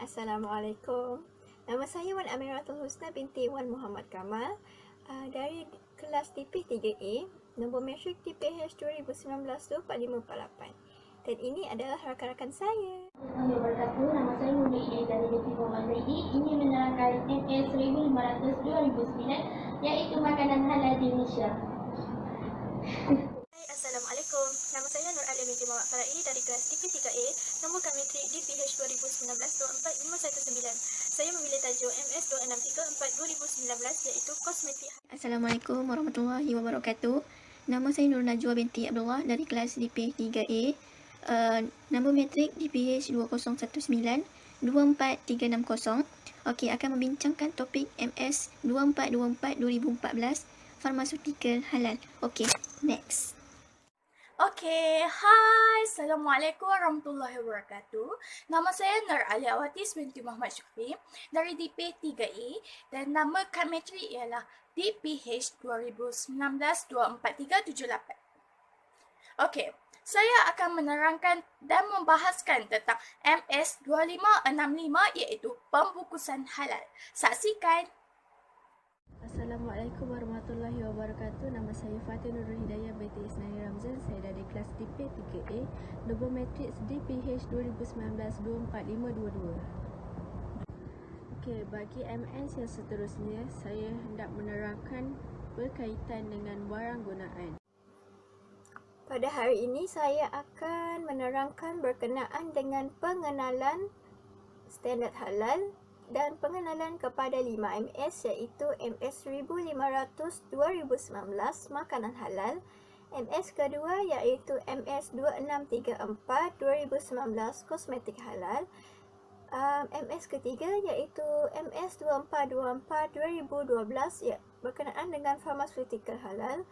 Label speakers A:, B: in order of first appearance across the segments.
A: Assalamualaikum. Nama saya Wan Amiratul Husna binti Wan Muhammad Kamal dari kelas TP3A, nombor matrik TPH 2019-24548. Dan ini adalah rakan-rakan saya.
B: Wabarakatuh. Nama saya Muhammad Idris dari Depi Muhammad Zaidi. Ini menerangkan MS 1500 2009 iaitu makanan halal di Malaysia.
A: Assalamualaikum. Nama saya Nur Alia binti Muhammad Farai dari kelas TP3A, nombor matrik DPH 2019-24519. Saya memilih tajuk MS 263 2019 iaitu kosmetik.
C: Assalamualaikum warahmatullahi wabarakatuh. Nama saya Nur Najwa binti Abdullah dari kelas DP3A. Nombor matrik DPH 2019-24360. Okey, akan membincangkan topik MS 2424-2014 Farmaseutical Halal. Okey, next.
D: Okey, hai. Assalamualaikum warahmatullahi wabarakatuh. Nama saya Nur Alia Awatis binti Muhammad Syukri dari DP3A dan nama kad matrik ialah DPH 2019-24378. Okey, saya akan menerangkan dan membahaskan tentang MS 2565 iaitu pembungkusan halal. Saksikan.
E: Assalamualaikum warahmatullahi wabarakatuh. Nama saya Fatin Nurul Hidayah binti Isnani Ramzan. Saya dari kelas DP3A, nombor matrik DPH 2019-24522. Okey, bagi MS yang seterusnya, saya hendak menerangkan berkaitan dengan barang gunaan.
A: Pada hari ini saya akan menerangkan berkenaan dengan pengenalan standard halal dan pengenalan kepada 5 MS iaitu MS 1500 2019 makanan halal, MS kedua iaitu MS 2634 2019 kosmetik halal, MS ketiga iaitu MS 2424 2012 berkenaan dengan pharmaceutical halal,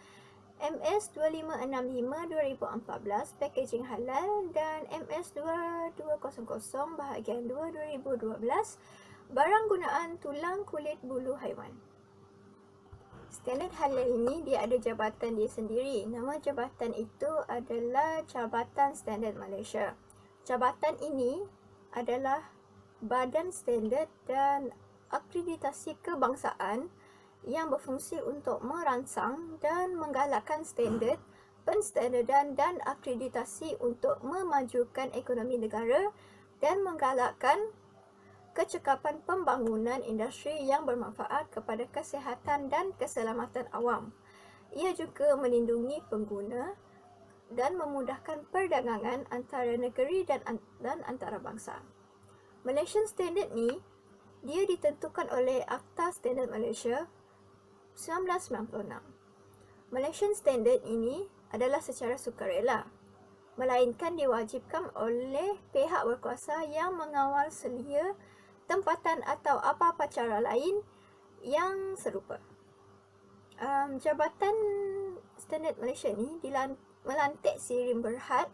A: MS 2565 2014 packaging halal dan MS 2200 bahagian 2 2012 barang gunaan tulang kulit bulu haiwan. Standard halal ini dia ada jabatan dia sendiri. Nama jabatan itu adalah Jabatan Standard Malaysia. Jabatan ini adalah badan standard dan akreditasi kebangsaan yang berfungsi untuk merangsang dan menggalakkan standard, penstandardan dan akreditasi untuk memajukan ekonomi negara dan menggalakkan kecekapan pembangunan industri yang bermanfaat kepada kesihatan dan keselamatan awam. Ia juga melindungi pengguna dan memudahkan perdagangan antara negeri dan antarabangsa. Malaysian Standard ni dia ditentukan oleh Akta Standard Malaysia 1996. Malaysian Standard ini adalah secara sukarela, melainkan diwajibkan oleh pihak berkuasa yang mengawal selia tempatan atau apa-apa cara lain yang serupa. Jabatan Standard Malaysia ni melantik Sirim Berhad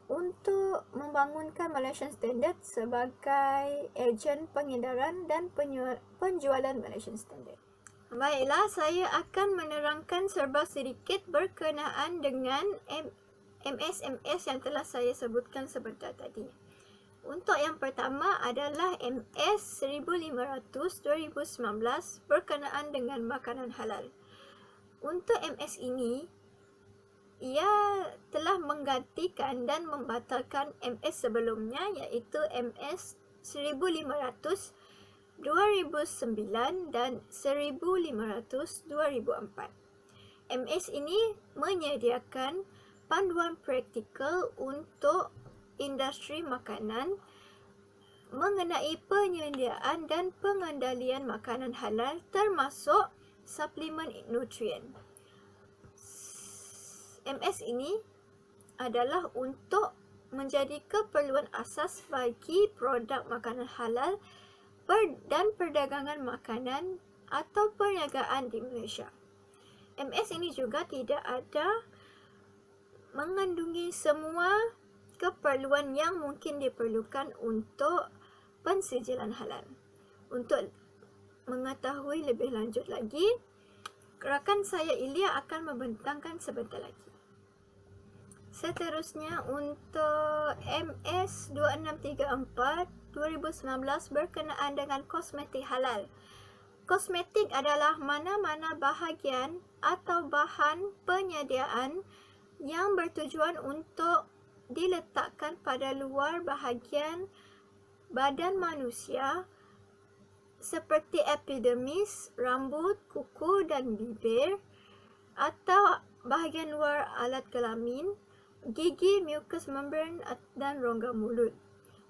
A: untuk membangunkan Malaysian Standard sebagai ejen pengedaran dan penjualan Malaysian Standard. Baiklah, saya akan menerangkan serba sedikit berkenaan dengan MS-MS yang telah saya sebutkan sebentar tadi. Untuk yang pertama adalah MS 1500 2019 berkenaan dengan makanan halal. Untuk MS ini, ia telah menggantikan dan membatalkan MS sebelumnya iaitu MS 1500 2009 dan 1500 2004. MS ini menyediakan panduan praktikal untuk industri makanan mengenai penyediaan dan pengendalian makanan halal termasuk suplemen nutrien. MS ini adalah untuk menjadi keperluan asas bagi produk makanan halal dan perdagangan makanan atau perniagaan di Malaysia. MS ini juga tidak ada mengandungi semua keperluan yang mungkin diperlukan untuk pensijilan halal. Untuk mengetahui lebih lanjut lagi, rakan saya Ilya akan membentangkan sebentar lagi. Seterusnya untuk MS 2634 2019 berkenaan dengan kosmetik halal. Kosmetik adalah mana-mana bahagian atau bahan penyediaan yang bertujuan untuk diletakkan pada luar bahagian badan manusia seperti epidermis, rambut, kuku dan bibir, atau bahagian luar alat kelamin, gigi, mucous membrane dan rongga mulut.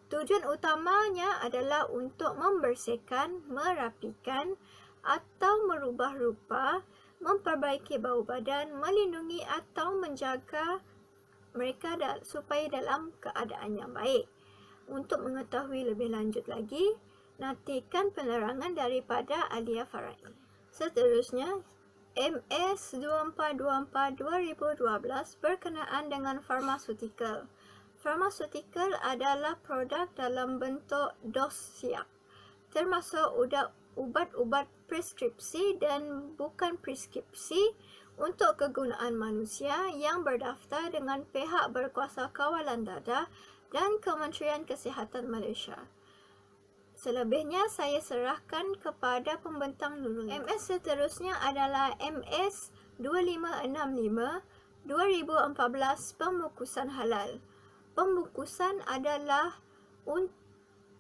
A: Tujuan utamanya adalah untuk membersihkan, merapikan atau merubah rupa, memperbaiki bau badan, melindungi atau menjaga mereka supaya dalam keadaan yang baik. Untuk mengetahui lebih lanjut lagi, nantikan penerangan daripada Alia Farai. Seterusnya, MS 2424 2012 berkenaan dengan farmaseutikal. Farmaseutikal adalah produk dalam bentuk dos siap, termasuk ubat-ubat preskripsi dan bukan preskripsi untuk kegunaan manusia yang berdaftar dengan pihak berkuasa kawalan dadah dan Kementerian Kesihatan Malaysia. Selebihnya saya serahkan kepada pembentang Nurul. MS seterusnya adalah MS 2565 2014 pembungkusan halal. Pembungkusan adalah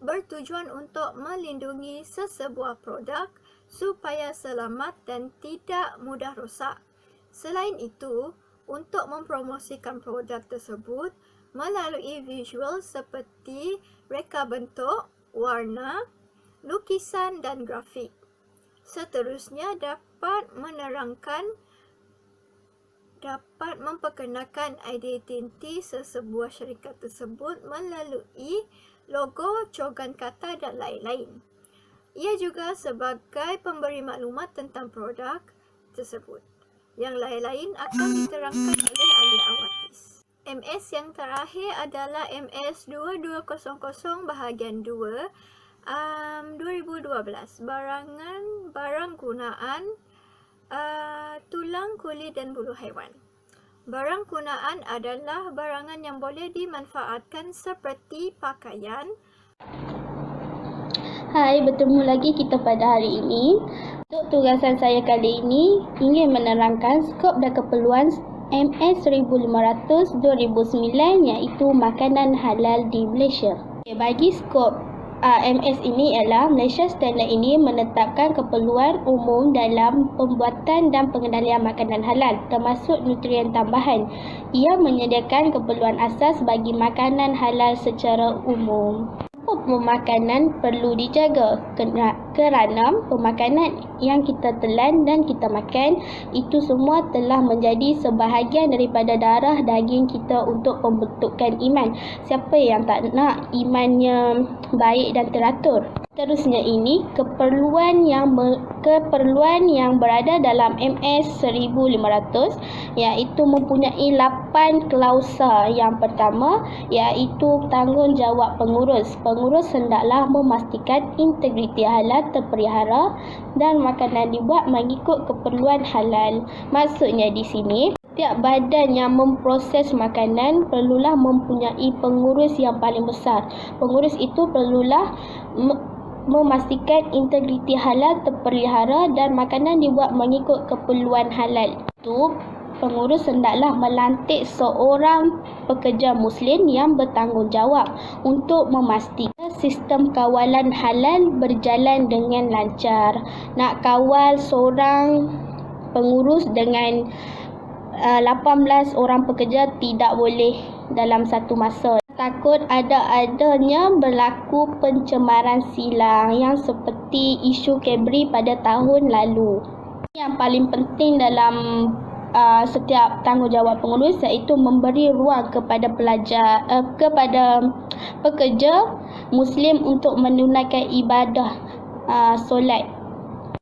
A: bertujuan untuk melindungi sesebuah produk supaya selamat dan tidak mudah rosak. Selain itu, untuk mempromosikan produk tersebut melalui visual seperti reka bentuk, warna, lukisan dan grafik. Seterusnya dapat memperkenalkan identiti sesebuah syarikat tersebut melalui logo, cogan kata dan lain-lain. Ia juga sebagai pemberi maklumat tentang produk tersebut. Yang lain-lain akan diterangkan oleh ahli awatis. MS yang terakhir adalah MS 2200 bahagian 2 2012. Barang gunaan tulang, kulit dan bulu haiwan. Barang gunaan adalah barangan yang boleh dimanfaatkan seperti pakaian.
B: Hai, bertemu lagi kita pada hari ini. Untuk tugasan saya kali ini ingin menerangkan skop dan keperluan MS 1500 2009 iaitu makanan halal di Malaysia. Bagi skop MS ini ialah Malaysia Standard ini menetapkan keperluan umum dalam pembuatan dan pengendalian makanan halal termasuk nutrien tambahan. Ia menyediakan keperluan asas bagi makanan halal secara umum. Pemakanan perlu dijaga kerana pemakanan yang kita telan dan kita makan itu semua telah menjadi sebahagian daripada darah daging kita untuk pembentukan iman. Siapa yang tak nak imannya baik dan teratur? Seterusnya ini keperluan yang berada dalam MS 1500 iaitu mempunyai 8 klausa. Yang pertama iaitu tanggungjawab pengurus. Pengurus hendaklah memastikan integriti halal terpelihara dan makanan dibuat mengikut keperluan halal. Maksudnya di sini setiap badan yang memproses makanan perlulah mempunyai pengurus yang paling besar. Pengurus itu perlulah memastikan integriti halal terpelihara dan makanan dibuat mengikut keperluan halal. Itu pengurus hendaklah melantik seorang pekerja Muslim yang bertanggungjawab untuk memastikan sistem kawalan halal berjalan dengan lancar. Nak kawal seorang pengurus dengan 18 orang pekerja tidak boleh dalam satu masa. Takut adanya berlaku pencemaran silang yang seperti isu Cadbury pada tahun lalu. Yang paling penting dalam setiap tanggungjawab pengurus iaitu memberi ruang kepada kepada pekerja Muslim untuk menunaikan ibadah solat.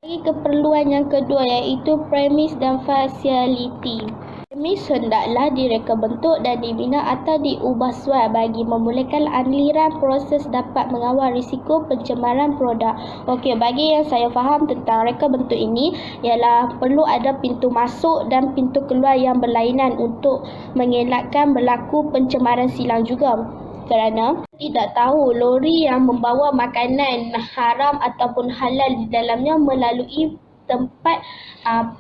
B: Bagi keperluan yang kedua iaitu premis dan fasiliti. Premis hendaklah direka bentuk dan dibina atau diubah sesuai bagi memulakan aliran proses dapat mengawal risiko pencemaran produk. Okey, bagi yang saya faham tentang reka bentuk ini ialah perlu ada pintu masuk dan pintu keluar yang berlainan untuk mengelakkan berlaku pencemaran silang juga. Kerana tidak tahu lori yang membawa makanan haram ataupun halal di dalamnya melalui tempat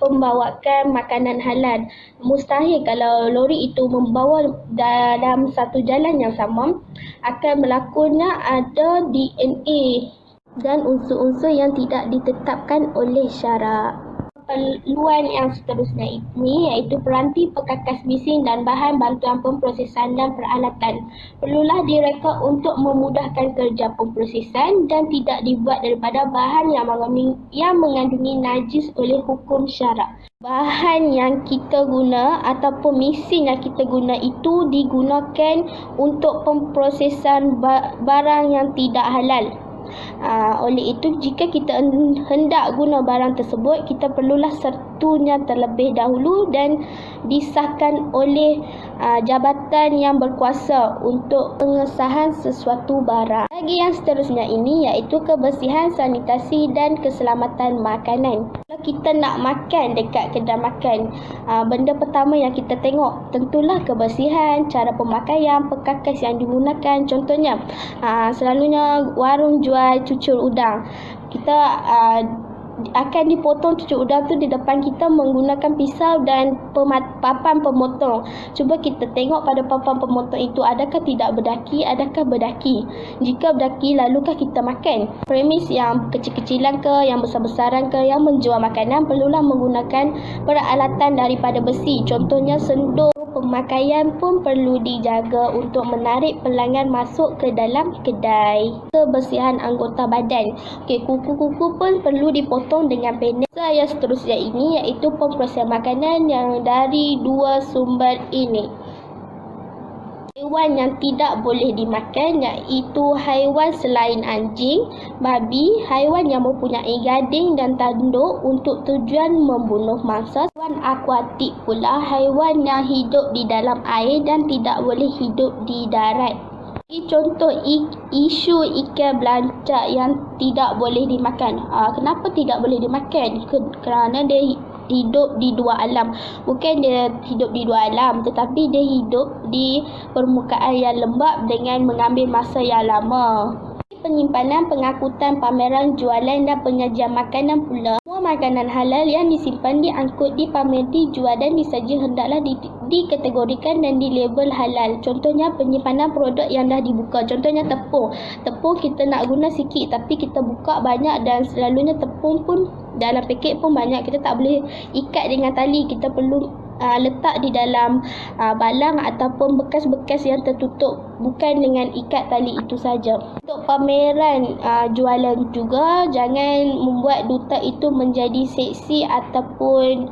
B: pembawakan makanan halal. Mustahil kalau lori itu membawa dalam satu jalan yang sama, akan berlakunya ada DNA dan unsur-unsur yang tidak ditetapkan oleh syarak. Perluan yang seterusnya ini iaitu peranti pekakas bising dan bahan bantuan pemprosesan dan peralatan. Perlulah direka untuk memudahkan kerja pemprosesan dan tidak dibuat daripada bahan yang mengandungi najis oleh hukum syarak. Bahan yang kita guna ataupun mesin yang kita guna itu digunakan untuk pemprosesan barang yang tidak halal. Oleh itu, jika kita hendak guna barang tersebut, kita perlulah sertunya terlebih dahulu dan disahkan oleh jabatan yang berkuasa untuk pengesahan sesuatu barang. Lagi yang seterusnya ini iaitu kebersihan, sanitasi dan keselamatan makanan. Kalau kita nak makan dekat kedai makan, benda pertama yang kita tengok tentulah kebersihan, cara pemakaian, pekakas yang digunakan. Contohnya, selalunya warung jual cucur udang. Kita akan dipotong cucur udang tu di depan kita menggunakan pisau dan papan pemotong. Cuba kita tengok pada papan pemotong itu adakah tidak berdaki, adakah berdaki. Jika berdaki, lalukah kita makan? Premis yang kecil-kecilan ke, yang besar-besaran ke, yang menjual makanan perlulah menggunakan peralatan daripada besi. Contohnya sendok. Pemakaian pun perlu dijaga untuk menarik pelanggan masuk ke dalam kedai. Kebersihan anggota badan. Okey, kuku-kuku pun perlu dipotong dengan pendek. Yang seterusnya ini iaitu pemprosesan makanan yang dari dua sumber ini. Haiwan yang tidak boleh dimakan iaitu haiwan selain anjing, babi, haiwan yang mempunyai gading dan tanduk untuk tujuan membunuh mangsa. Haiwan akuatik pula haiwan yang hidup di dalam air dan tidak boleh hidup di darat. Contoh isu ikan belancak yang tidak boleh dimakan. Kenapa tidak boleh dimakan? Kerana dia hidup di dua alam. Bukan dia hidup di dua alam, tetapi dia hidup di permukaan yang lembap dengan mengambil masa yang lama. Penyimpanan, pengangkutan, pameran, jualan dan penyajian makanan pula. Semua makanan halal yang disimpan, diangkut, dipamer, dijual dan disaji hendaklah dikategorikan dan dilabel halal. Contohnya penyimpanan produk yang dah dibuka. Contohnya tepung. Tepung kita nak guna sikit tapi kita buka banyak dan selalunya tepung pun dalam paket pun banyak. Kita tak boleh ikat dengan tali. Kita perlu letak di dalam balang ataupun bekas-bekas yang tertutup, bukan dengan ikat tali itu saja. Untuk pameran jualan juga, jangan membuat duta itu menjadi seksi ataupun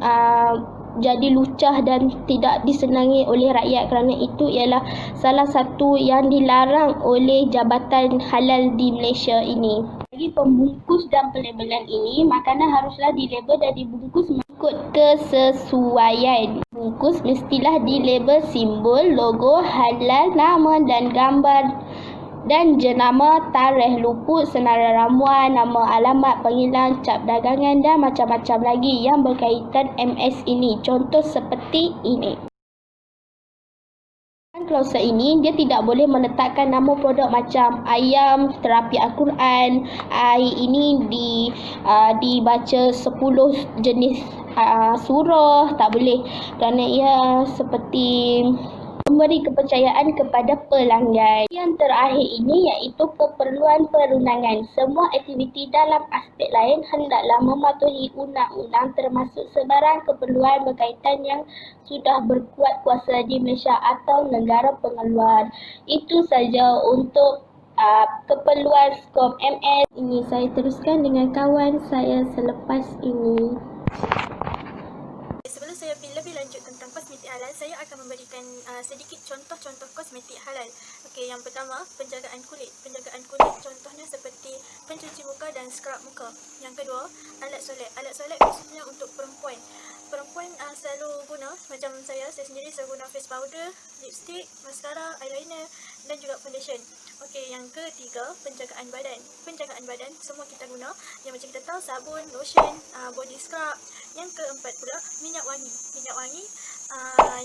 B: jadi lucah dan tidak disenangi oleh rakyat, kerana itu ialah salah satu yang dilarang oleh Jabatan Halal di Malaysia ini. Bagi pembungkus dan pelabelan ini, makanan haruslah dilabel dan dibungkus mengikut kesesuaian. Bungkus mestilah dilabel simbol, logo, halal, nama dan gambar dan jenama, tarikh luput, senarai ramuan, nama alamat, panggilan, cap dagangan dan macam-macam lagi yang berkaitan MS ini. Contoh seperti ini. Klausul ini dia tidak boleh meletakkan nama produk macam ayam terapi Al-Quran, air ini dibaca 10 jenis surah, tak boleh, kerana ia seperti memberi kepercayaan kepada pelanggan. Yang terakhir ini iaitu keperluan perundangan. Semua aktiviti dalam aspek lain hendaklah mematuhi undang-undang, termasuk sebarang keperluan berkaitan yang sudah berkuat kuasa di Malaysia atau negara pengeluar. Itu saja untuk keperluan skop MS. Ini saya teruskan dengan kawan saya selepas ini.
A: Sebelum saya lebih lanjut tentang kosmetik halal, saya akan memberikan sedikit contoh-contoh kosmetik halal. Okey, yang pertama, penjagaan kulit. Penjagaan kulit contohnya seperti pencuci muka dan skrab muka. Yang kedua, alat solek. Alat solek khususnya untuk perempuan. Perempuan selalu guna, macam saya sendiri saya guna face powder, lipstick, mascara, eyeliner dan juga foundation. Okey, yang ketiga, penjagaan badan. Penjagaan badan semua kita guna, yang macam kita tahu sabun, lotion, body scrub. Yang keempat pula, minyak wangi. Minyak wangi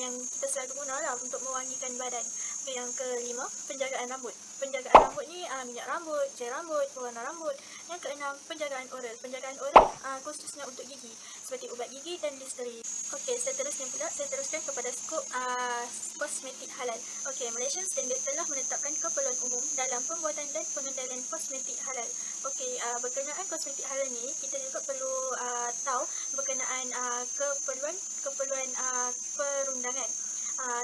A: yang kita selalu guna lah untuk mewangikan badan. Okay, yang kelima, penjagaan rambut. Penjagaan rambut ni minyak rambut, gel rambut, pewarna rambut. Yang keenam, penjagaan oral. Penjagaan oral khususnya untuk gigi, seperti ubat gigi dan Listerine. Okey, seterusnya pula saya teruskan kepada skop kosmetik halal. Okey, Malaysian Standard telah menetapkan keperluan umum dalam pembuatan dan pengendalian kosmetik halal. Okey, berkenaan kosmetik halal ni kita juga perlu tahu berkenaan keperluan perundangan.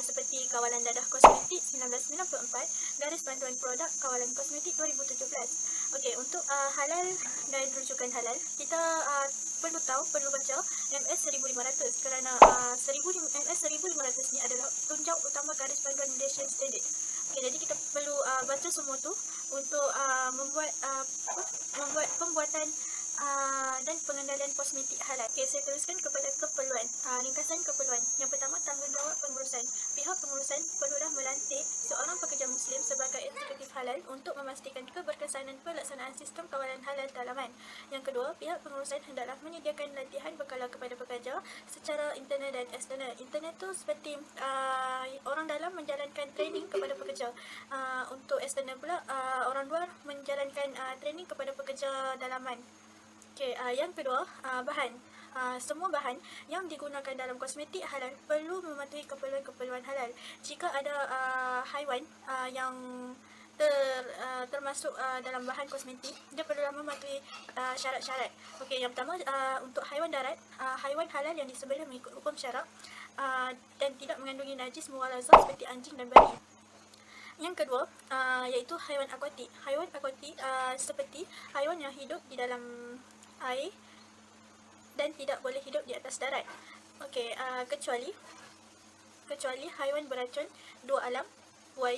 A: Seperti Kawalan Dadah Kosmetik 1994, Garis Panduan Produk Kawalan Kosmetik 2017. Okey, untuk halal dan rujukan halal, kita perlu baca MS 1500 kerana MS 1500 ni adalah tunjang utama Garis Panduan Malaysian Standard. Okey, jadi kita perlu baca semua tu untuk membuat pembuatan dan pengendalian kosmetik halal. Okey, saya teruskan kepada keperluan. Ringkasan keperluan. Yang pertama, tanggungjawab pengurusan. Pihak pengurusan perlulah melantik seorang pekerja Muslim sebagai eksekutif halal untuk memastikan keberkesanan pelaksanaan sistem kawalan halal dalaman. Yang kedua, pihak pengurusan hendaklah menyediakan latihan berkala kepada pekerja secara internal dan eksternal. Internal tu seperti orang dalam menjalankan training kepada pekerja. Untuk eksternal pula, orang luar menjalankan training kepada pekerja dalaman. Okey, yang kedua, bahan. Semua bahan yang digunakan dalam kosmetik halal perlu mematuhi keperluan-keperluan halal. Jika ada haiwan yang termasuk dalam bahan kosmetik, dia perlulah mematuhi syarat-syarat. Okey, yang pertama, untuk haiwan darat, haiwan halal yang disembelih mengikut hukum syarak dan tidak mengandungi najis muwalazah seperti anjing dan babi. Yang kedua, iaitu haiwan akuatik. Haiwan akuatik seperti haiwan yang hidup di dalam air dan tidak boleh hidup di atas darat. Okey, kecuali haiwan beracun dua alam,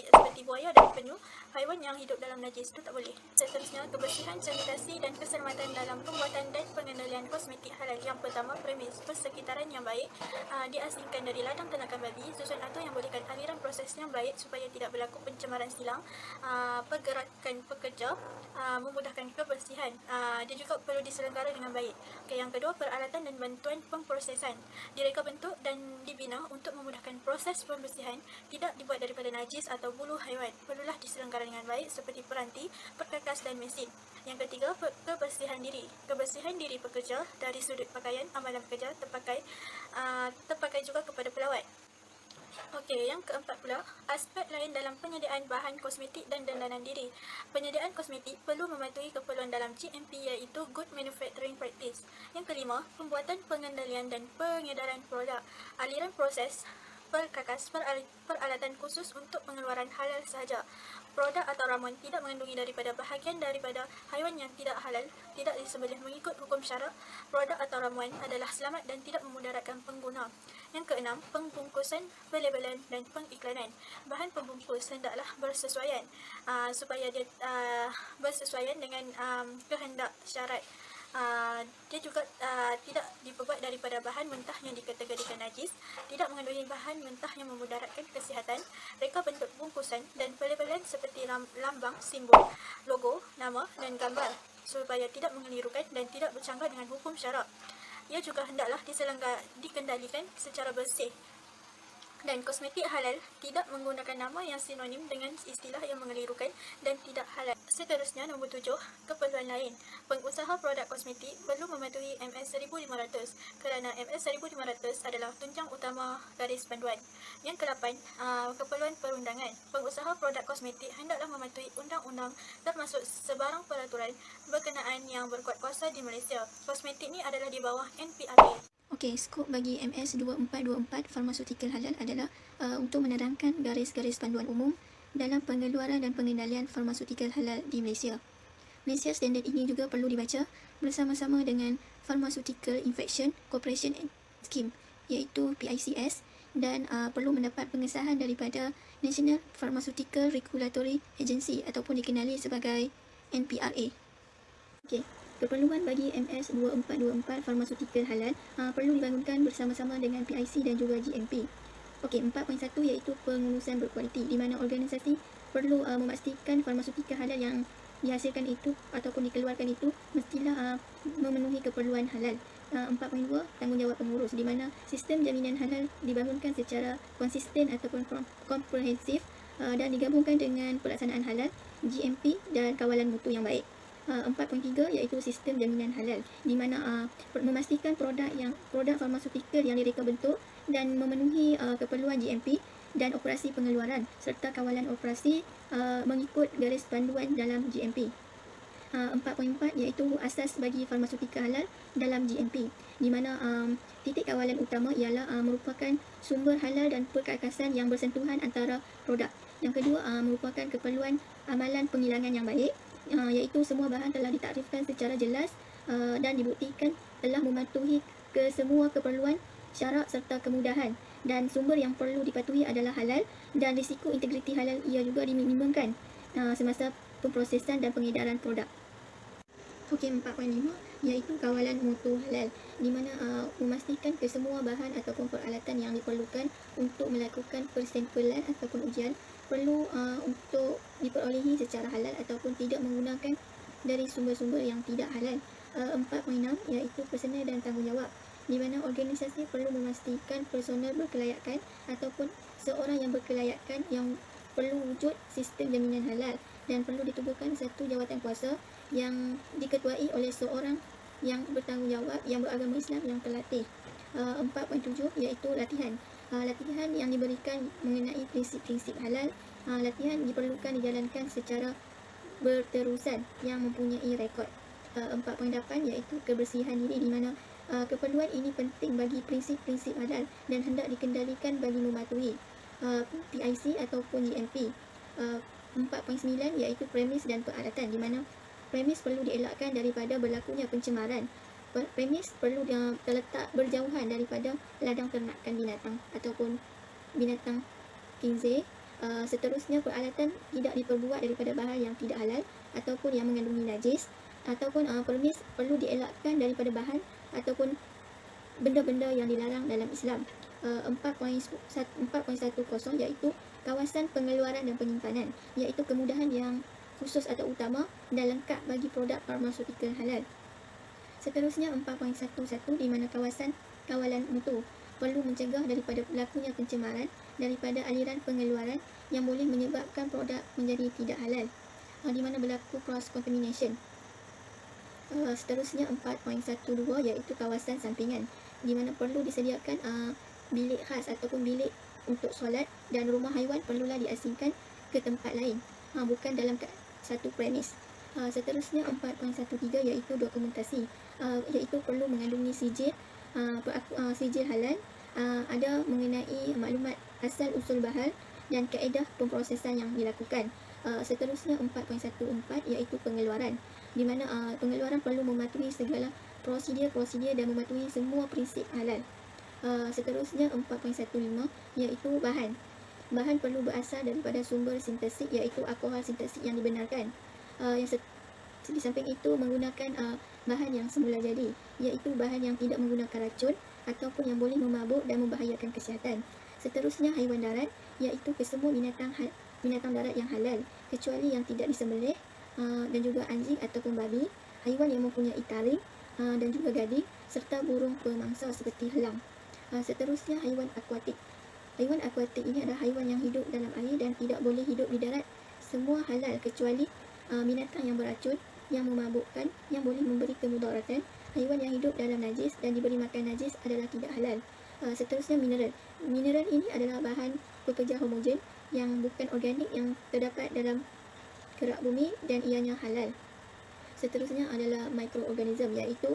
A: seperti buaya dan penyu. Haiwan yang hidup dalam najis itu tak boleh. Seterusnya, kebersihan, sanitasi dan keselamatan dalam pembuatan dan pengendalian kosmetik halal. Yang pertama, premis, persekitaran yang baik, diasingkan dari ladang ternakan babi, susun atur yang bolehkan aliran proses yang baik supaya tidak berlaku pencemaran silang, pergerakan pekerja, memudahkan kebersihan. Dia juga perlu diselenggara dengan baik. Okay, yang kedua, peralatan dan bantuan pemprosesan. Direka bentuk dan dibina untuk memudahkan proses pembersihan, tidak dibuat daripada najis atau bulu haiwan. Perlulah diselenggarakan dengan baik seperti peranti, perkakas dan mesin. Yang ketiga, kebersihan diri. Kebersihan diri pekerja dari sudut pakaian, amalan pekerja, terpakai juga kepada pelawat. Okey, yang keempat pula, aspek lain dalam penyediaan bahan kosmetik dan dandanan diri. Penyediaan kosmetik perlu mematuhi keperluan dalam GMP iaitu Good Manufacturing Practice. Yang kelima, pembuatan, pengendalian dan pengedaran produk. Aliran proses, perkakas, peralatan khusus untuk pengeluaran halal sahaja. Produk atau ramuan tidak mengandungi daripada bahagian daripada haiwan yang tidak halal, tidak disembelih mengikut hukum syarak. Produk atau ramuan adalah selamat dan tidak memudaratkan pengguna. Yang keenam, pembungkusan, pelabelan dan pengiklanan. Bahan pembungkus hendaklah bersesuaian supaya dia bersesuaian dengan kehendak syarat. Dia juga tidak diperbuat daripada bahan mentah yang dikategorikan najis, tidak mengandungi bahan mentah yang memudaratkan kesihatan, reka bentuk bungkusan dan pelabelan seperti lambang, simbol, logo, nama dan gambar supaya tidak mengelirukan dan tidak bercanggah dengan hukum syarak. Ia juga hendaklah dikendalikan secara bersih. Dan kosmetik halal tidak menggunakan nama yang sinonim dengan istilah yang mengelirukan dan tidak halal. Seterusnya, nombor 7, keperluan lain. Pengusaha produk kosmetik perlu mematuhi MS 1500 kerana MS 1500 adalah tunjang utama garis panduan. Yang ke-8, keperluan perundangan. Pengusaha produk kosmetik hendaklah mematuhi undang-undang termasuk sebarang peraturan berkenaan yang berkuat kuasa di Malaysia. Kosmetik ni adalah di bawah NPRA.
C: Okey, skop bagi MS 2424 farmasutikal halal adalah untuk menerangkan garis-garis panduan umum dalam pengeluaran dan pengendalian farmasutikal halal di Malaysia. Malaysia Standard ini juga perlu dibaca bersama-sama dengan Pharmaceutical Infection Cooperation Scheme iaitu PICS dan perlu mendapat pengesahan daripada National Pharmaceutical Regulatory Agency ataupun dikenali sebagai NPRA. Okey, keperluan bagi MS 2424 farmaseutical halal perlu dibangunkan bersama-sama dengan PIC dan juga GMP. Okey, 4.1 iaitu pengurusan berkualiti, di mana organisasi perlu memastikan farmaseutical halal yang dihasilkan itu ataupun dikeluarkan itu mestilah memenuhi keperluan halal. 4.2 tanggungjawab pengurus, di mana sistem jaminan halal dibangunkan secara konsisten ataupun komprehensif dan digabungkan dengan pelaksanaan halal, GMP dan kawalan mutu yang baik. 4.3 iaitu sistem jaminan halal, di mana memastikan produk farmaseutical yang direka bentuk dan memenuhi keperluan GMP dan operasi pengeluaran serta kawalan operasi mengikut garis panduan dalam GMP. 4.4 iaitu asas bagi farmaseutical halal dalam GMP, di mana titik kawalan utama ialah merupakan sumber halal dan perkakasan yang bersentuhan antara produk. Yang kedua merupakan keperluan amalan penghilangan yang baik, iaitu semua bahan telah ditakrifkan secara jelas dan dibuktikan telah mematuhi ke semua keperluan, syarat serta kemudahan, dan sumber yang perlu dipatuhi adalah halal dan risiko integriti halal ia juga diminimumkan semasa pemprosesan dan pengedaran produk. Okey, 4.5 iaitu kawalan mutu halal, di mana memastikan kesemua bahan ataupun peralatan yang diperlukan untuk melakukan persampulan ataupun ujian perlu untuk diperolehi secara halal ataupun tidak menggunakan dari sumber-sumber yang tidak halal. 4.6 iaitu personal dan tanggungjawab, di mana organisasi perlu memastikan personal berkelayakan ataupun seorang yang berkelayakan yang perlu wujud sistem jaminan halal dan perlu ditubuhkan satu jawatan kuasa yang diketuai oleh seorang yang bertanggungjawab yang beragama Islam yang terlatih. 4.7 iaitu latihan. Latihan yang diberikan mengenai prinsip-prinsip halal. Latihan diperlukan dijalankan secara berterusan yang mempunyai rekod. 4.8 iaitu kebersihan diri, di mana keperluan ini penting bagi prinsip-prinsip halal dan hendak dikendalikan bagi mematuhi PIC ataupun GMP. 4.9 iaitu premis dan peralatan, di mana premis perlu dielakkan daripada berlakunya pencemaran. Premis perlu terletak berjauhan daripada ladang ternakan binatang ataupun binatang khinzir. Seterusnya, peralatan tidak diperbuat daripada bahan yang tidak halal ataupun yang mengandungi najis, ataupun premis perlu dielakkan daripada bahan ataupun benda-benda yang dilarang dalam Islam. 4.10 iaitu kawasan pengeluaran dan penyimpanan, iaitu kemudahan yang khusus atau utama dan lengkap bagi produk farmaseutical halal. Seterusnya 4.11 di mana kawasan kawalan mutu perlu mencegah daripada berlakunya pencemaran daripada aliran pengeluaran yang boleh menyebabkan produk menjadi tidak halal, di mana berlaku cross contamination. Seterusnya 4.12 iaitu kawasan sampingan, di mana perlu disediakan bilik khas ataupun bilik untuk solat dan rumah haiwan perlulah diasingkan ke tempat lain, bukan dalam satu premis. Seterusnya 4.13 iaitu dokumentasi, iaitu perlu mengandungi sijil halal, ada mengenai maklumat asal usul bahan dan kaedah pemprosesan yang dilakukan. Seterusnya 4.14 iaitu pengeluaran, di mana pengeluaran perlu mematuhi segala prosedur dan mematuhi semua prinsip halal. Seterusnya 4.15 iaitu bahan. Bahan perlu berasal daripada sumber sintetik, iaitu alkohol sintetik yang dibenarkan. Di samping itu menggunakan bahan yang semula jadi, iaitu bahan yang tidak menggunakan racun ataupun yang boleh memabuk dan membahayakan kesihatan. Seterusnya haiwan darat, iaitu kesemua binatang darat yang halal kecuali yang tidak disembelih, dan juga anjing ataupun babi, haiwan yang mempunyai taring dan juga gading, serta burung pemangsa seperti helang. Seterusnya haiwan akuatik. Haiwan akuatik ini adalah haiwan yang hidup dalam air dan tidak boleh hidup di darat. Semua halal kecuali binatang yang beracun, yang memabukkan, yang boleh memberi kemudaratan. Haiwan yang hidup dalam najis dan diberi makan najis adalah tidak halal. Seterusnya mineral. Mineral ini adalah bahan pekerja homogen yang bukan organik yang terdapat dalam kerak bumi dan ianya halal. Seterusnya adalah mikroorganism, iaitu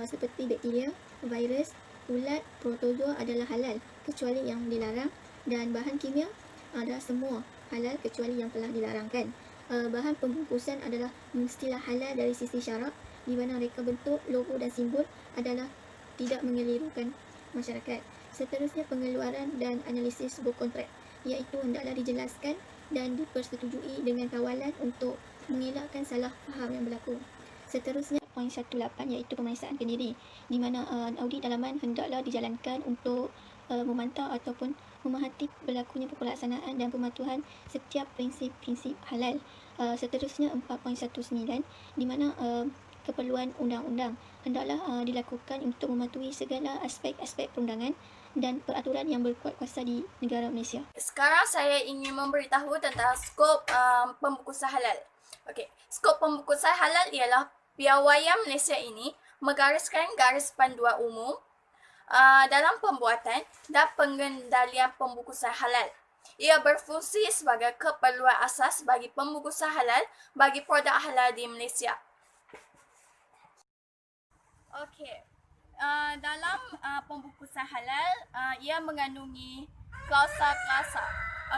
C: seperti bakteria, virus, ulat, protozoa adalah halal kecuali yang dilarang, dan bahan kimia adalah semua halal kecuali yang telah dilarangkan. Bahan pembungkusan adalah mestilah halal dari sisi syarak, di mana reka bentuk, logo dan simbol adalah tidak mengelirukan masyarakat. Seterusnya, pengeluaran dan analisis sebuah kontrak, iaitu hendaklah dijelaskan dan dipersetujui dengan kawalan untuk mengelakkan salah faham yang berlaku. Seterusnya, poin 18 iaitu pemeriksaan kendiri, di mana audit dalaman hendaklah dijalankan untuk memantau ataupun memerhati berlakunya pelaksanaan dan pematuhan setiap prinsip-prinsip halal. Seterusnya 4.19, di mana keperluan undang-undang hendaklah dilakukan untuk mematuhi segala aspek-aspek perundangan dan peraturan yang berkuat kuasa di negara Malaysia.
D: Sekarang saya ingin memberitahu tentang skop pembukusan halal. Okey, skop pembukusan halal ialah piawaian Malaysia ini menggariskan garis panduan umum dalam pembuatan dan pengendalian pembukusan halal. Ia berfungsi sebagai keperluan asas bagi pembukusan halal bagi produk halal di Malaysia. Okey, dalam pembukusan halal, ia mengandungi klausa-klausa.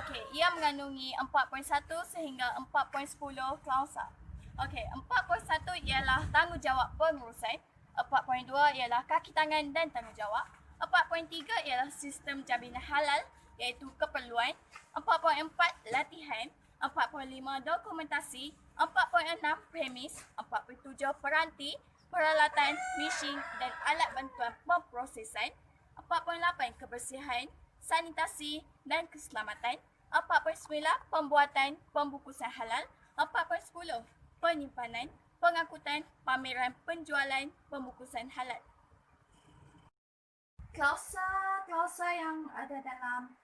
D: Okey, ia mengandungi 4.1 sehingga 4.10 klausa. Okey, 4.1 ialah tanggungjawab pengurusan, 4.2 ialah kaki tangan dan tanggungjawab, 4.3 ialah sistem jaminan halal iaitu keperluan, 4.4 latihan, 4.5 dokumentasi, 4.6 premis, 4.7 peranti, peralatan, mesin dan alat bantuan pemprosesan, 4.8 kebersihan, sanitasi dan keselamatan, 4.9 pembuatan pembukusan halal, 4.10 penyimpanan, pengangkutan, pameran, penjualan pembukusan halal. Klausa yang ada dalam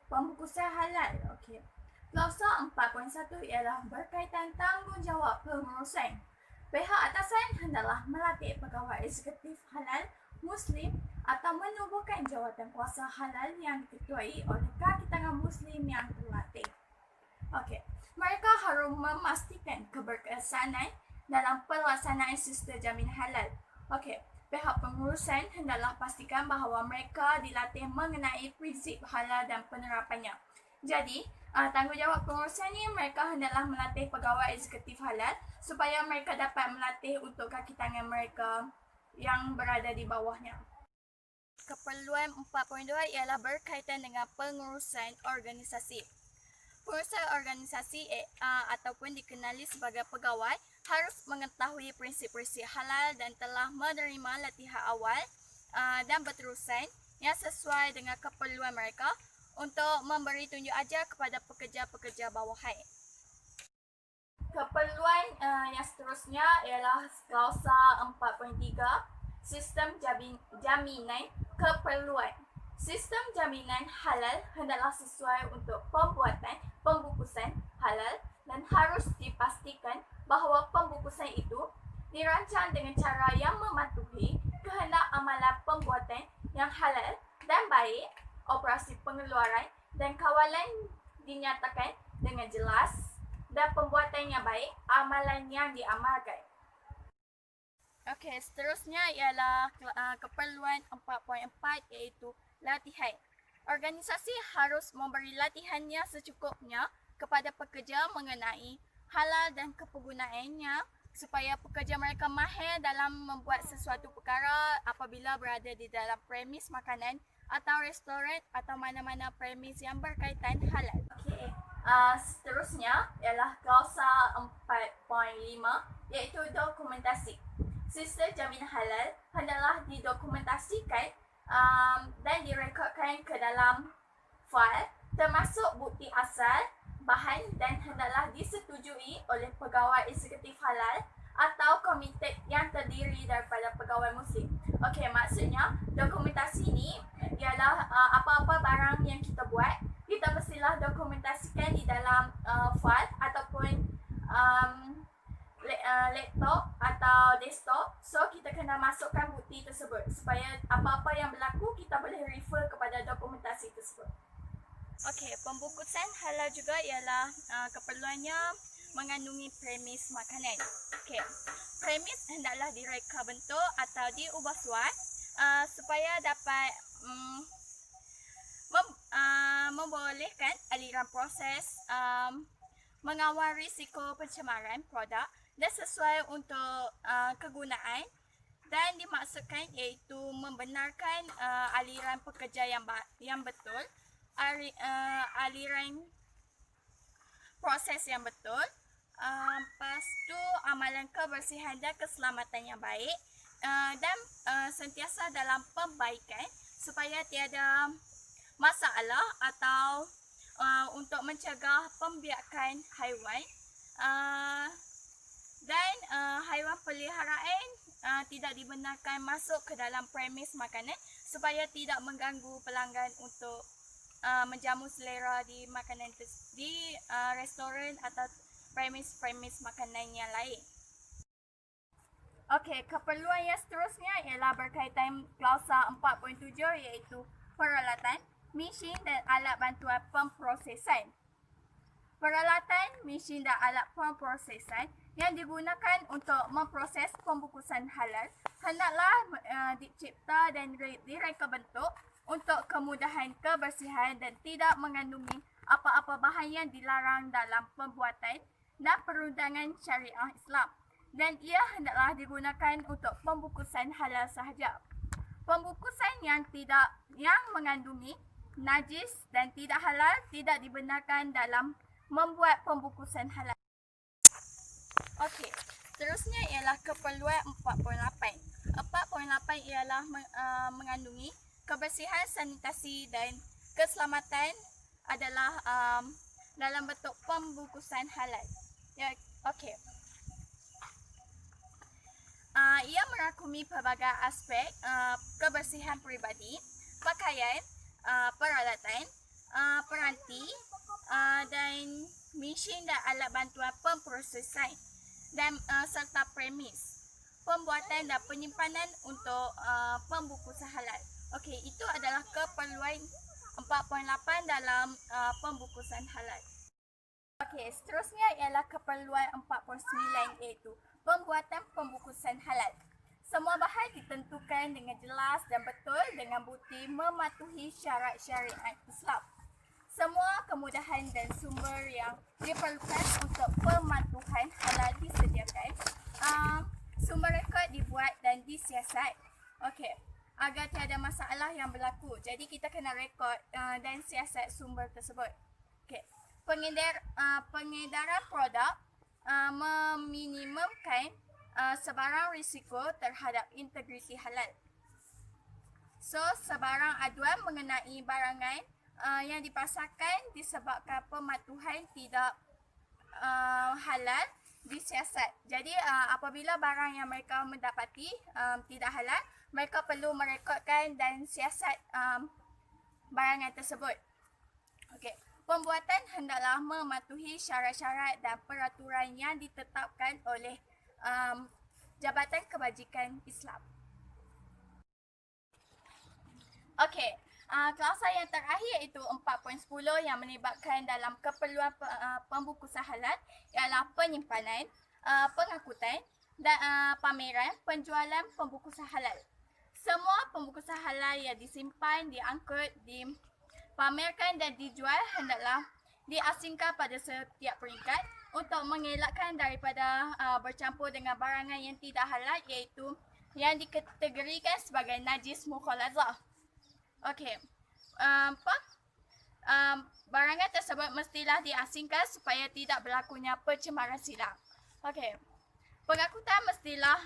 D: pembukusan halal. Okey. Klausa 4.1 ialah berkaitan tanggungjawab pengurusan. Pihak atasan hendaklah melatih pegawai eksekutif halal Muslim atau menubuhkan jawatan kuasa halal yang diketuai oleh kaki tangan Muslim yang terlatih. Okey. Mereka harus memastikan keberkesanan dalam pelaksanaan sistem jaminan halal. Okey, pihak pengurusan hendaklah pastikan bahawa mereka dilatih mengenai prinsip halal dan penerapannya. Jadi, tanggungjawab pengurusan ini mereka hendaklah melatih pegawai eksekutif halal supaya mereka dapat melatih untuk kaki tangan mereka yang berada di bawahnya. Keperluan 4.2 ialah berkaitan dengan pengurusan organisasi. Pengurusan organisasi ataupun dikenali sebagai pegawai harus mengetahui prinsip-prinsip halal dan telah menerima latihan awal dan berterusan yang sesuai dengan keperluan mereka untuk memberi tunjuk ajar kepada pekerja-pekerja bawahan. Keperluan yang seterusnya ialah klausa 4.3, sistem jaminan keperluan. Sistem jaminan halal hendaklah sesuai untuk pembuatan pembukusan halal dan harus dipastikan bahawa pembukusan itu dirancang dengan cara yang mematuhi kehendak amalan pembuatan yang halal dan baik, operasi pengeluaran dan kawalan dinyatakan dengan jelas dan pembuatan yang baik, amalan yang diamalkan. Okey, seterusnya ialah keperluan 4.4 iaitu latihan. Organisasi harus memberi latihannya secukupnya kepada pekerja mengenai halal dan kepergunaannya supaya pekerja mereka mahir dalam membuat sesuatu perkara apabila berada di dalam premis makanan atau restoran atau mana-mana premis yang berkaitan halal. Okey, seterusnya ialah klausa 4.5 iaitu dokumentasi. Sistem jaminan halal hendaklah didokumentasikan dan direkodkan ke dalam fail termasuk bukti asal, bahan dan hendaklah disetujui oleh pegawai eksekutif halal atau komite yang terdiri daripada pegawai Muslim. Okey, maksudnya dokumentasi ini ialah apa-apa barang yang kita buat, kita mestilah dokumentasikan di dalam fail ataupun laptop atau desktop. So kita kena masukkan bukti tersebut supaya apa-apa yang berlaku kita boleh refer kepada dokumentasi tersebut. Okey, pembukusan halal juga ialah keperluannya mengandungi premis makanan. Okey, premis hendaklah direka bentuk atau diubah suat supaya dapat membolehkan aliran proses, mengawal risiko pencemaran produk dan sesuai untuk kegunaan dan dimaksudkan iaitu membenarkan aliran pekerja yang betul, aliran proses yang betul, lepas tu amalan kebersihan dan keselamatan yang baik, dan sentiasa dalam pembaikan supaya tiada masalah atau untuk mencegah pembiakan haiwan, dan haiwan peliharaan tidak dibenarkan masuk ke dalam premis makanan supaya tidak mengganggu pelanggan untuk menjamu selera di makanan di restoran atau premis makanan yang lain. Okey, keperluan yang seterusnya ialah berkaitan klausa 4.7 iaitu peralatan, mesin dan alat bantuan pemprosesan. Peralatan, mesin dan alat pemprosesan yang digunakan untuk memproses pembukusan halal hendaklah dicipta dan direka bentuk untuk kemudahan kebersihan dan tidak mengandungi apa-apa bahan yang dilarang dalam pembuatan dan perundangan syariah Islam, dan ia hendaklah digunakan untuk pembungkusan halal sahaja. Pembungkusan yang mengandungi najis dan tidak halal tidak dibenarkan dalam membuat pembungkusan halal. Okey, seterusnya ialah keperluan 4.8. 4.8 ialah mengandungi kebersihan, sanitasi dan keselamatan adalah dalam bentuk pembungkusan halal. Ya, okey. Ia merangkumi pelbagai aspek kebersihan peribadi, pakaian, peralatan, peranti dan mesin dan alat bantuan pemprosesan dan serta premis, pembuatan dan penyimpanan untuk pembungkusan halal. Okey, itu adalah keperluan 4.8 dalam pembungkusan halal. Okey, seterusnya ialah keperluan 4.9 iaitu pembuatan pembungkusan halal. Semua bahan ditentukan dengan jelas dan betul dengan bukti mematuhi syarat syariat Islam. Semua kemudahan dan sumber yang diperlukan untuk pematuhan halal disediakan. Sumber rekod dibuat dan disiasat. Okey, agar tiada masalah yang berlaku. Jadi kita kena rekod dan siasat sumber tersebut. Okey, pengedaran produk meminimumkan sebarang risiko terhadap integriti halal. So, sebarang aduan mengenai barangan yang dipasarkan disebabkan pematuhan tidak halal disiasat. Jadi apabila barang yang mereka mendapati tidak halal, mereka perlu merekodkan dan siasat barangan tersebut. Okey, pembuatan hendaklah mematuhi syarat-syarat dan peraturan yang ditetapkan oleh Jabatan Kebajikan Islam. Okey, klausa yang terakhir itu 4.10 yang melibatkan dalam keperluan pembungkusan halal ialah penyimpanan, pengangkutan dan pameran penjualan pembungkusan halal. Semua pembungkusan halal yang disimpan, diangkut, dipamerkan dan dijual hendaklah diasingkan pada setiap peringkat untuk mengelakkan daripada bercampur dengan barangan yang tidak halal iaitu yang dikategorikan sebagai najis mukhalazah. Okey. Barangan tersebut mestilah diasingkan supaya tidak berlakunya pencemaran silang. Okey. Pengangkutan mestilah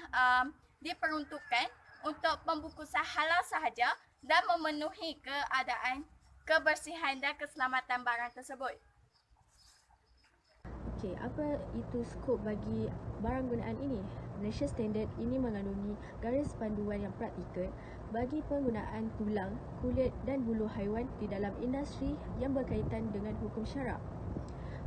D: diperuntukkan untuk pembungkusan halal sahaja dan memenuhi keadaan kebersihan dan keselamatan barang tersebut.
E: Okey, apa itu skop bagi barang gunaan ini? Malaysia Standard ini mengandungi garis panduan yang praktikal bagi penggunaan tulang, kulit dan bulu haiwan di dalam industri yang berkaitan dengan hukum syarak.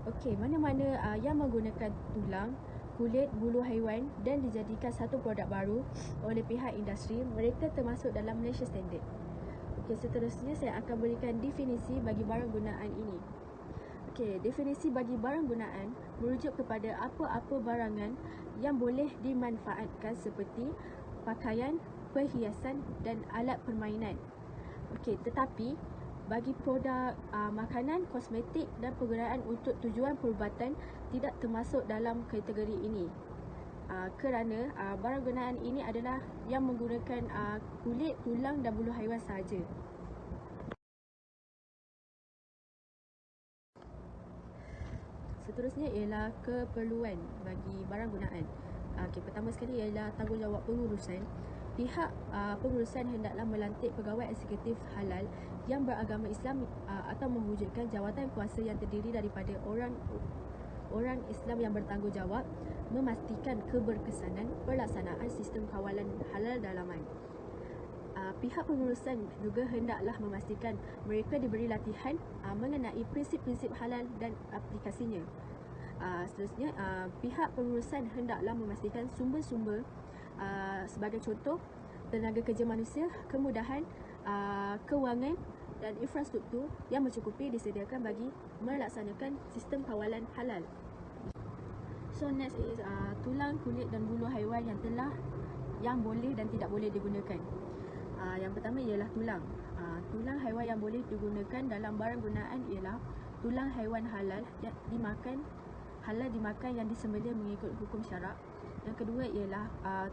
E: Okey, mana-mana yang menggunakan tulang, kulit, bulu haiwan dan dijadikan satu produk baru oleh pihak industri, mereka termasuk dalam Malaysia Standard. Okey, seterusnya saya akan berikan definisi bagi barang gunaan ini. Okey, definisi bagi barang gunaan merujuk kepada apa-apa barangan yang boleh dimanfaatkan seperti pakaian, perhiasan dan alat permainan. Okey, tetapi bagi produk makanan, kosmetik dan penggunaan untuk tujuan perubatan tidak termasuk dalam kategori ini. kerana barang gunaan ini adalah yang menggunakan kulit, tulang dan bulu haiwan sahaja. Seterusnya ialah keperluan bagi barang gunaan. Pertama sekali ialah tanggungjawab pengurusan. Pihak pengurusan hendaklah melantik pegawai eksekutif halal yang beragama Islam atau mewujudkan jawatan kuasa yang terdiri daripada orang Islam yang bertanggungjawab memastikan keberkesanan pelaksanaan sistem kawalan halal dalaman. Pihak pengurusan juga hendaklah memastikan mereka diberi latihan mengenai prinsip-prinsip halal dan aplikasinya. Seterusnya, pihak pengurusan hendaklah memastikan sumber-sumber sebagai contoh tenaga kerja manusia, kemudahan, kewangan dan infrastruktur yang mencukupi disediakan bagi melaksanakan sistem kawalan halal. So next is tulang, kulit dan bulu haiwan yang boleh dan tidak boleh digunakan. Yang pertama ialah tulang. Tulang haiwan yang boleh digunakan dalam barang gunaan ialah tulang haiwan halal dimakan yang disembelih mengikut hukum syarak. Yang kedua ialah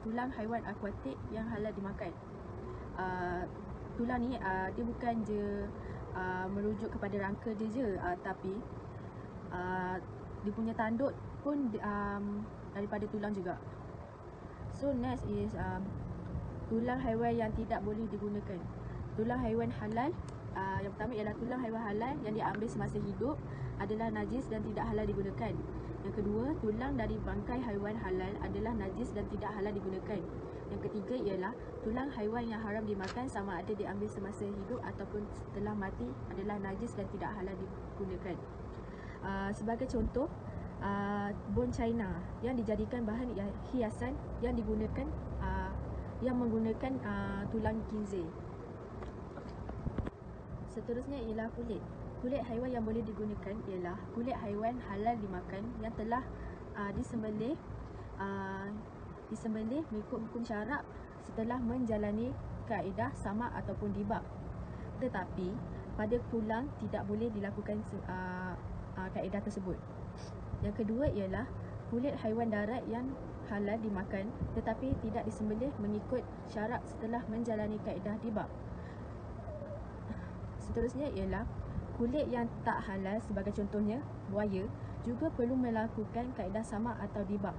E: tulang haiwan akuatik yang halal dimakan. Tulang ni dia bukan je merujuk kepada rangka dia je, tapi dia punya tanduk pun daripada tulang juga. So next is tulang haiwan yang tidak boleh digunakan. Tulang haiwan halal, yang pertama ialah tulang haiwan halal yang diambil semasa hidup adalah najis dan tidak halal digunakan. Yang kedua, tulang dari bangkai haiwan halal adalah najis dan tidak halal digunakan. Yang ketiga ialah tulang haiwan yang haram dimakan sama ada diambil semasa hidup ataupun setelah mati adalah najis dan tidak halal digunakan. Sebagai contoh, bone china yang dijadikan bahan hiasan yang digunakan yang menggunakan tulang kinzir. Seterusnya ialah kulit. Kulit haiwan yang boleh digunakan ialah kulit haiwan halal dimakan yang telah disembelih mengikut hukum syarak setelah menjalani kaedah samak ataupun dibak. Tetapi pada tulang tidak boleh dilakukan kaedah tersebut. Yang kedua ialah kulit haiwan darat yang halal dimakan tetapi tidak disembelih mengikut syarak setelah menjalani kaedah dibak. Seterusnya ialah kulit yang tak halal, sebagai contohnya buaya, juga perlu melakukan kaedah samak atau dibak.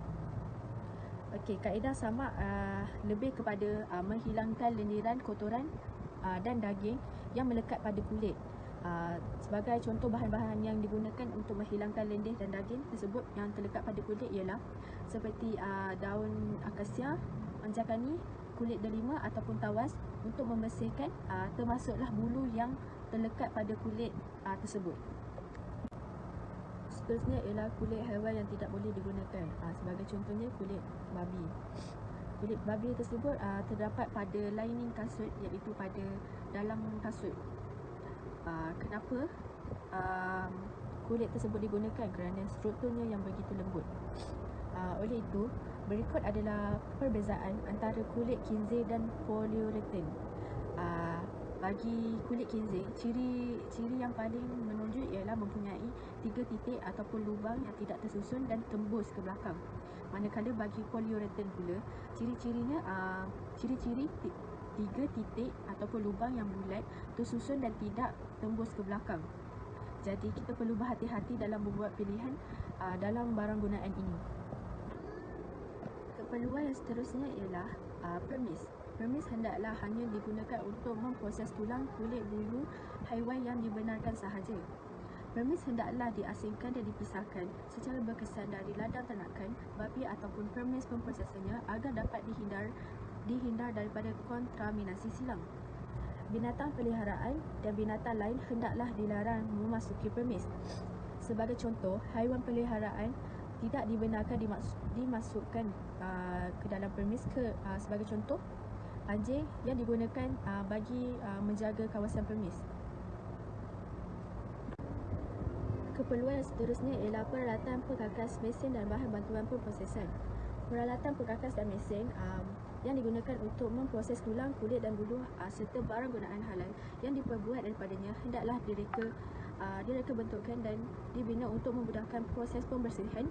E: Kaedah samak lebih kepada menghilangkan lendiran, kotoran dan daging yang melekat pada kulit. Sebagai contoh bahan-bahan yang digunakan untuk menghilangkan lendir dan daging tersebut yang terlekat pada kulit ialah seperti daun akasia, manjakani, kulit delima ataupun tawas untuk membersihkan termasuklah bulu yang terlekat pada kulit tersebut. Seterusnya ialah kulit haiwan yang tidak boleh digunakan. Sebagai contohnya kulit babi. Kulit babi tersebut terdapat pada lining kasut, iaitu pada dalam kasut. Kenapa kulit tersebut digunakan? Kerana strukturnya yang begitu lembut. Oleh itu, berikut adalah perbezaan antara kulit kinzir dan polyurethane. Bagi kulit kinzir, ciri yang paling menonjol ialah mempunyai 3 titik ataupun lubang yang tidak tersusun dan tembus ke belakang. Manakala bagi polyurethane pula, ciri-cirinya 3 titik ataupun lubang yang bulat, tersusun dan tidak tembus ke belakang. Jadi kita perlu berhati-hati dalam membuat pilihan dalam barang gunaan ini. Keperluan yang seterusnya ialah permis. Permis hendaklah hanya digunakan untuk memproses tulang, kulit, bulu haiwan yang dibenarkan sahaja. Permis hendaklah diasingkan dan dipisahkan secara berkesan dari ladang ternakan, babi ataupun permis pemprosesannya agar dapat dihindar daripada kontaminasi silang. Binatang peliharaan dan binatang lain hendaklah dilarang memasuki permis. Sebagai contoh, haiwan peliharaan tidak dibenarkan dimasukkan ke dalam permis sebagai contoh, anjing yang digunakan bagi menjaga kawasan permis. Keperluan yang seterusnya ialah peralatan perkakas mesin dan bahan bantuan pemprosesan. Peralatan perkakas dan mesin yang digunakan untuk memproses tulang, kulit dan bulu serta barang gunaan halal yang diperbuat daripadanya hendaklah direka bentukkan dan dibina untuk memudahkan proses pembersihan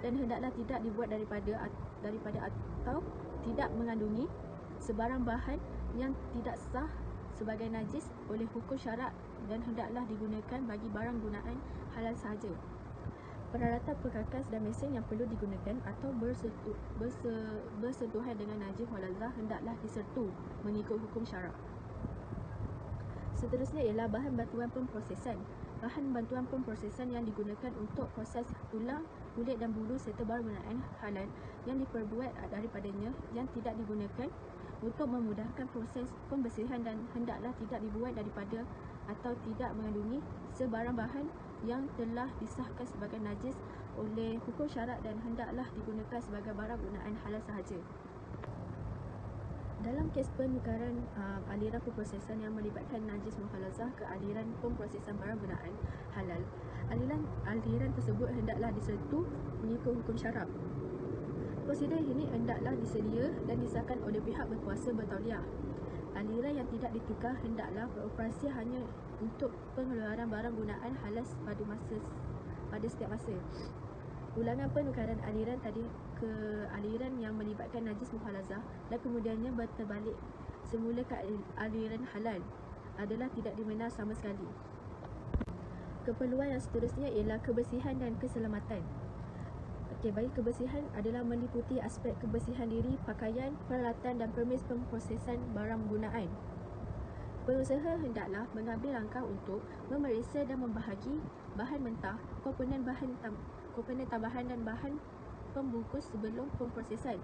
E: dan hendaklah tidak dibuat daripada atau tidak mengandungi sebarang bahan yang tidak sah sebagai najis oleh hukum syarak dan hendaklah digunakan bagi barang gunaan halal sahaja. Peralatan perkakas dan mesin yang perlu digunakan atau bersentuhan dengan najis walazah hendaklah disertu mengikut hukum syarak. Seterusnya ialah bahan bantuan pemprosesan. Bahan bantuan pemprosesan yang digunakan untuk proses tulang, kulit dan bulu serta barang gunaan halal yang diperbuat daripadanya yang tidak digunakan untuk memudahkan proses pembersihan dan hendaklah tidak dibuat daripada atau tidak mengandungi sebarang bahan yang telah disahkan sebagai najis oleh hukum syarak dan hendaklah digunakan sebagai barang gunaan halal sahaja. Dalam kes penukaran aliran pemprosesan yang melibatkan najis mukhalazah ke aliran pemprosesan barang gunaan halal, aliran tersebut hendaklah disertu mengikut hukum syarak. Prosedur ini hendaklah disedia dan disahkan oleh pihak berkuasa bertauliah. Aliran yang tidak ditukar hendaklah beroperasi hanya untuk pengeluaran barang gunaan halal pada setiap masa. Ulangan penukaran aliran tadi ke aliran yang melibatkan najis mukhalazah dan kemudiannya berterbalik semula ke aliran halal adalah tidak dibenarkan sama sekali. Keperluan yang seterusnya ialah kebersihan dan keselamatan. Bagi kebersihan adalah meliputi aspek kebersihan diri, pakaian, peralatan dan permis pemprosesan barang gunaan. Pengusaha hendaklah mengambil langkah untuk memeriksa dan membahagi bahan mentah, komponen tambahan dan bahan pembungkus sebelum pemprosesan.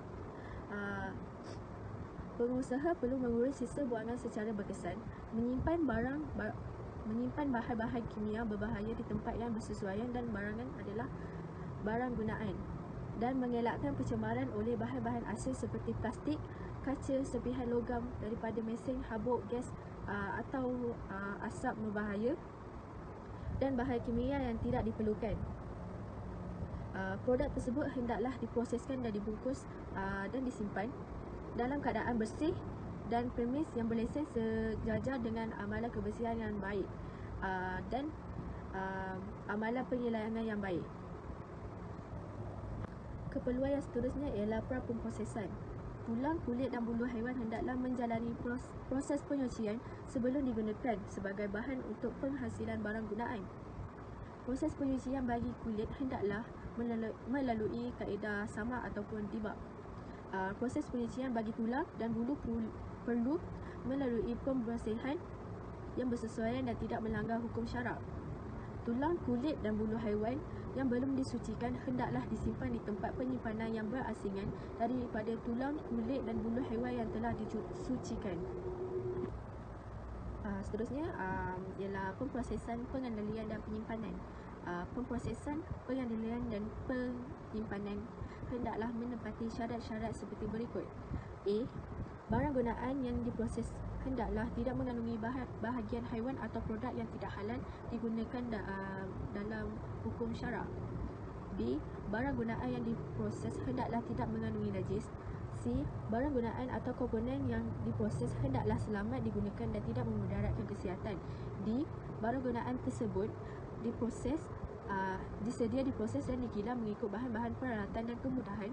E: Pengusaha perlu mengurus sisa buangan secara berkesan, menyimpan bahan-bahan kimia berbahaya di tempat yang bersesuaian dan barangan adalah barang gunaan, dan mengelakkan pencemaran oleh bahan-bahan asing seperti plastik, kaca, serpihan logam daripada mesin, habuk, gas atau asap berbahaya dan bahan kimia yang tidak diperlukan. Produk tersebut hendaklah diproseskan dan dibungkus dan disimpan dalam keadaan bersih dan permis yang berlesen sejajar dengan amalan kebersihan yang baik dan amalan pengilangan yang baik. Keperluan yang seterusnya ialah pra-pemprosesan. Tulang, kulit dan bulu haiwan hendaklah menjalani proses penyucian sebelum digunakan sebagai bahan untuk penghasilan barang gunaan. Proses penyucian bagi kulit hendaklah melalui kaedah sama ataupun dibak. Proses penyucian bagi tulang dan bulu perlu melalui pembersihan yang bersesuaian dan tidak melanggar hukum syarak. Tulang, kulit dan bulu haiwan yang belum disucikan hendaklah disimpan di tempat penyimpanan yang berasingan daripada tulang, kulit dan bulu haiwan yang telah disucikan. Seterusnya ialah pemprosesan, pengendalian dan penyimpanan. Pemprosesan, pengendalian dan penyimpanan hendaklah menepati syarat-syarat seperti berikut. A. Barang gunaan yang diproses hendaklah tidak mengandungi bahagian haiwan atau produk yang tidak halal digunakan dalam hukum syarak. B. Barang gunaan yang diproses hendaklah tidak mengandungi najis. C. Barang gunaan atau komponen yang diproses hendaklah selamat digunakan dan tidak memudaratkan kesihatan. D. Barang gunaan tersebut disedia diproses dan dikilang mengikut bahan-bahan peralatan dan kemudahan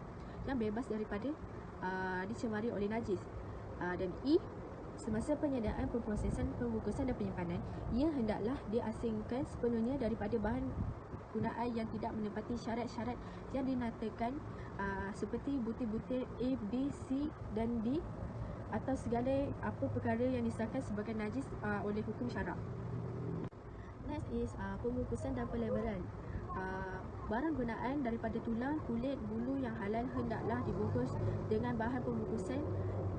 E: yang bebas daripada dicemari oleh najis. Dan E. Semasa penyediaan pemprosesan, pembungkusan dan penyimpanan, ia hendaklah diasingkan sepenuhnya daripada bahan gunaan yang tidak menepati syarat-syarat yang dinatakan seperti butir-butir A, B, C dan D atau segala apa perkara yang disahkan sebagai najis oleh hukum syarak. Next is pembungkusan dan pelebaran. Barang gunaan daripada tulang, kulit, bulu yang halal hendaklah dibungkus dengan bahan pembungkusan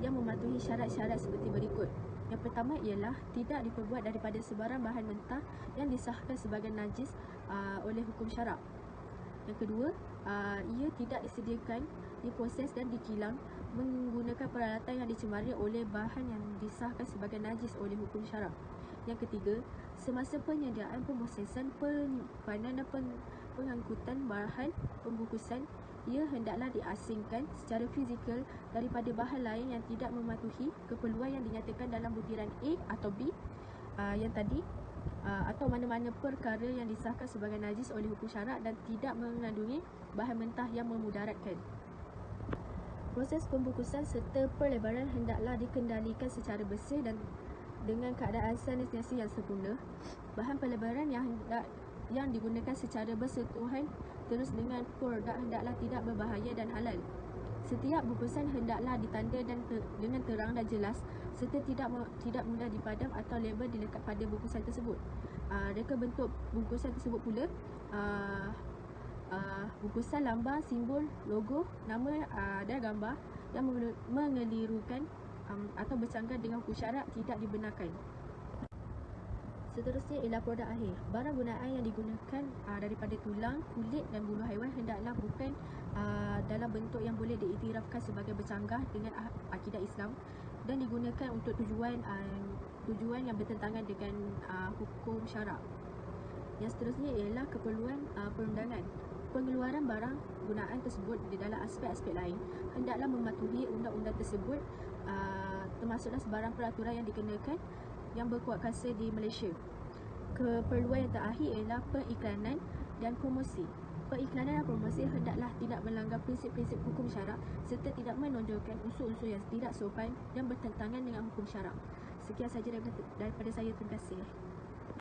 E: yang mematuhi syarat-syarat seperti berikut. Yang pertama ialah tidak diperbuat daripada sebarang bahan mentah yang disahkan sebagai najis oleh hukum syarak. Yang kedua, ia tidak disediakan, diproses dan dikilang menggunakan peralatan yang dicemari oleh bahan yang disahkan sebagai najis oleh hukum syarak. Yang ketiga, semasa penyediaan, pemprosesan, penyimpanan dan pengangkutan bahan pembungkusan, ia hendaklah diasingkan secara fizikal daripada bahan lain yang tidak mematuhi keperluan yang dinyatakan dalam butiran A atau B yang tadi atau mana-mana perkara yang disahkan sebagai najis oleh hukum syarak dan tidak mengandungi bahan mentah yang memudaratkan. Proses pembungkusan serta pelebaran hendaklah dikendalikan secara bersih dan dengan keadaan sanitasi yang sempurna. Bahan pelebaran yang digunakan secara bersentuhan terus dengan produk hendaklah tidak berbahaya dan halal. Setiap bungkusan hendaklah ditanda dengan terang dan jelas serta tidak mudah dipadam atau label dilekat pada bungkusan tersebut. Reka bentuk bungkusan tersebut pula bungkusan, lambang, simbol, logo, nama dan gambar yang mengelirukan atau bercanggah dengan hukum syarak tidak dibenarkan. Seterusnya ialah produk akhir. Barang gunaan yang digunakan daripada tulang, kulit dan bulu haiwan hendaklah bukan dalam bentuk yang boleh diiktirafkan sebagai bercanggah dengan akidah Islam dan digunakan untuk tujuan yang bertentangan dengan hukum syarak. Yang seterusnya ialah keperluan perundangan. Pengeluaran barang gunaan tersebut di dalam aspek-aspek lain hendaklah mematuhi undang-undang tersebut, termasuklah sebarang peraturan yang dikenakan yang berkuat kuasa di Malaysia. Keperluan yang terakhir ialah periklanan dan promosi. Periklanan dan promosi hendaklah tidak melanggar prinsip-prinsip hukum syarak serta tidak menonjolkan unsur-unsur yang tidak sopan dan bertentangan dengan hukum syarak. Sekian sahaja daripada saya. Terima kasih.